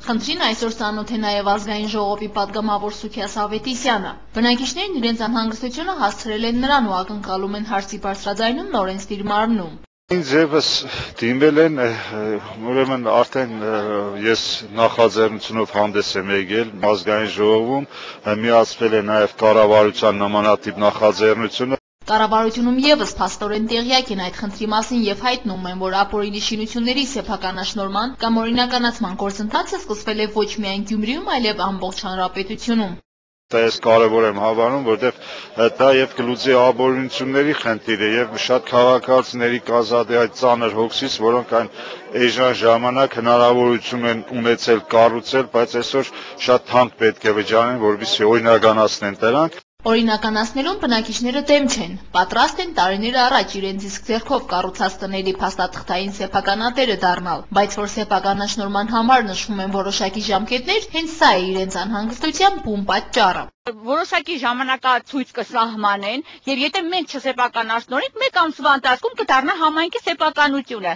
Խնդրին այսօր ծանոթ է նաև ազգային ժողովի պատգամավոր Սուքիաս Ավետիսյանը։ Բնակիչներն իրենց անհանգստությունը հասցրել են նրան ու ակնկալում են հարցի բարձրաձայնումն օրենսդիր մարմնում։ Ինձ եւս դիմվել են, ուրեմն արդեն ես նախաձեռնությունով հանդես եմ եկել ազգային ժողովում, միացվել է նաև կառավարության նմանատիպ նախաձեռնությունը։ Կառավարությունում եւս փաստորեն տեղյակ են այդ խնդրի մասին եւ հայտնում են, որ ապօրինի շինությունների սեփականաշնորհման կամ օրինականացման գործընթացը սկսվել է ոչ միայն Գյումրիում, այլև ամբողջ հանրապետությունում։ Դա ես կարևոր եմ հավանում, որտեղ դա եւ կլուծի ապօրինությունների խնդիրը եւ շատ քաղաքացիների կազատ է այդ ծանր հոգսից, որոնք այն էժան ժամանակ հնարավորություն են ունեցել կառուցել, բայց այսօր շատ թանկ պետք է վճարեն, որովհետեւ օրինականացնեն դրանք։ Օրինականացնելուն բնակիչները դեմ չեն, պատրաստ են տարիներ առաջ իրենց իսկ ձեռքով կառուցած տների փաստաթղթային սեփականատերը դառնալ, բայց որ սեփականաշնորհման համար նշվում են որոշակի ժամկետներ, հենց սա է իրենց անհանգստության բուն պատճառը։ Որոշակի ժամանակացույց կսահմանեն, եւ եթե մենք չսեփականաշնորհենք, մեկ ամսվա ընթացքում կդառնա համայնքի սեփականությունը,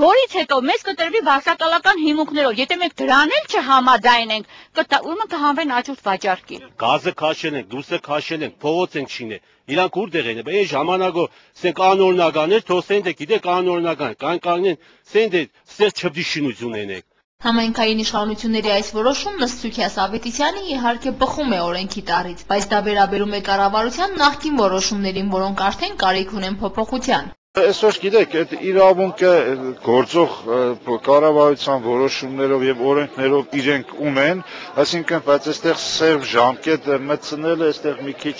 որից հետո մեզ կտրվի վարչակալական հիմունքներով, եթե մենք դրան էլ չհամաձայնենք, ուրեմն կհանվեն աճուրդ վաճառքի։ Գազը քաշել ենք, դուրսը քաշել ենք, փողոց ենք շինել։ Իրանք ուր են, այն ժամանակով սենք անօրինական էր, թող սենք գիտեք անօրինական, կանկանեն սենք ստեղ չպետք է շինություն ունենք։ Համայնքային իշխանությունների այս որոշումն ըստ Սուքիաս Ավետիսյանի իհարկե բխում է օրենքի տառից, բայց դա վերաբերում է կառավարության նախկին որոշումներին, որոնք արդեն կարիք ունեն փոփոխության։ Այսօր գիտեք, այդ իրավունքը գործող կառավարության որոշումներով եւ օրենքներով իրենք ունեն, այսինքն բայց այստեղ սև ժամկետ մտցնելը այստեղ մի քիչ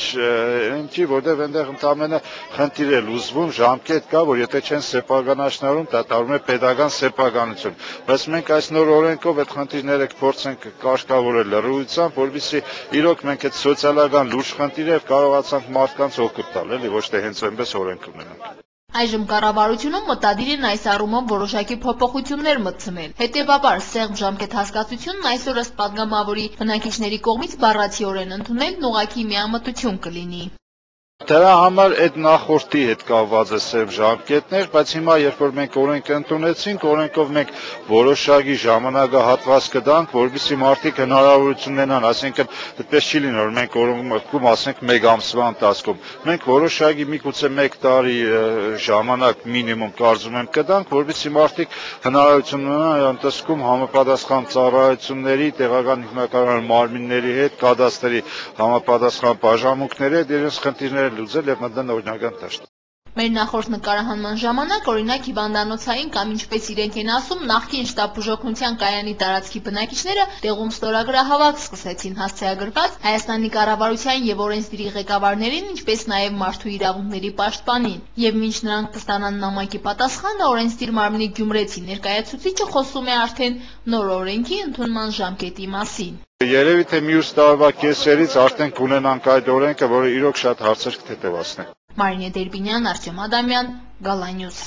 ինչի, որտեղ այնտեղ ընդամենը խնդիր է լուծվում, ժամկետ կա, որ եթե չեն սեփականաշնորհում, դա դառնում է պետական սեփականություն։ Բայց մենք այս նոր օրենքով այդ խնդիրները կփորձենք կարգավորել լրիվությամբ, որովհետեւ իրոք մենք այդ սոցիալական լուրջ խնդիրը կարողացանք մարդկանց օգուտ տալ, էլի ոչ թե հենց այնպես օրենք ունենանք։ Այժմ կառավարությունում մտադիր են այս առումով որոշակի փոփոխություններ մտցնել։ Հետևաբար, սեղմ ժամկետ հասկացությունն այսօր ըստ պատգամավորի բնակիչների կողմից բառացիորեն ընդունելն ուղղակի միամտություն կլինի։ Դրա համար այդ նախորդի հետ կապված է սև ժամկետներ, բայց հիմա երբ որ մենք օրենքը ընդունեցինք, օրենքով մենք որոշակի ժամանակահատված կտանք, որովհետեւ մարդիկ հնարավորություն ունենան, այսինքն այդպես չի լինի, որ մենք օրենքում ասենք 1 ամսվա ընթացքում, մենք որոշակի միգուցե 1 տարի ժամանակ մինիմում կարծում եմ կտանք, որովհետեւ մարդիկ հնարավորություն ունենան ընթացքում համապատասխան ծառայությունների, տեղական ինքնակառավարման մարմինների հետ, կադաստրի համապատասխան բաժանմունքների հետ իրենց խնդիրները լուծել եւ մտնել օրինական դաշտ։ Մեր նախորդ նկարահանման ժամանակ օրինակ հիվանդանոցային կամ ինչպես իրենք են ասում նախկին շտաբ բուժօգնության կայանի տարածքի բնակիչները տեղում ստորագրահավաք սկսեցին հասցեագրված Հայաստանի կառավարության եւ օրենսդիրի ղեկավարներին, ինչպես նաեւ մարդու իրավունքների պաշտպանին, եւ մինչ նրանք կստանան նամակի պատասխանը, օրենսդիր մարմնի գյումրեցի ներկայացուցիչը խոսում է արդեն նոր օրենքի ընդունման ժամկետի մասին։ Երևի թե մյուս տարվա կեսերից արդեն կունենանք այդ օրենքը, որը իրոք շատ հարցեր կթեթևացնի։ Մարինե Դերբինյան, Արտյոմ Ադամյան, Գալանյուս։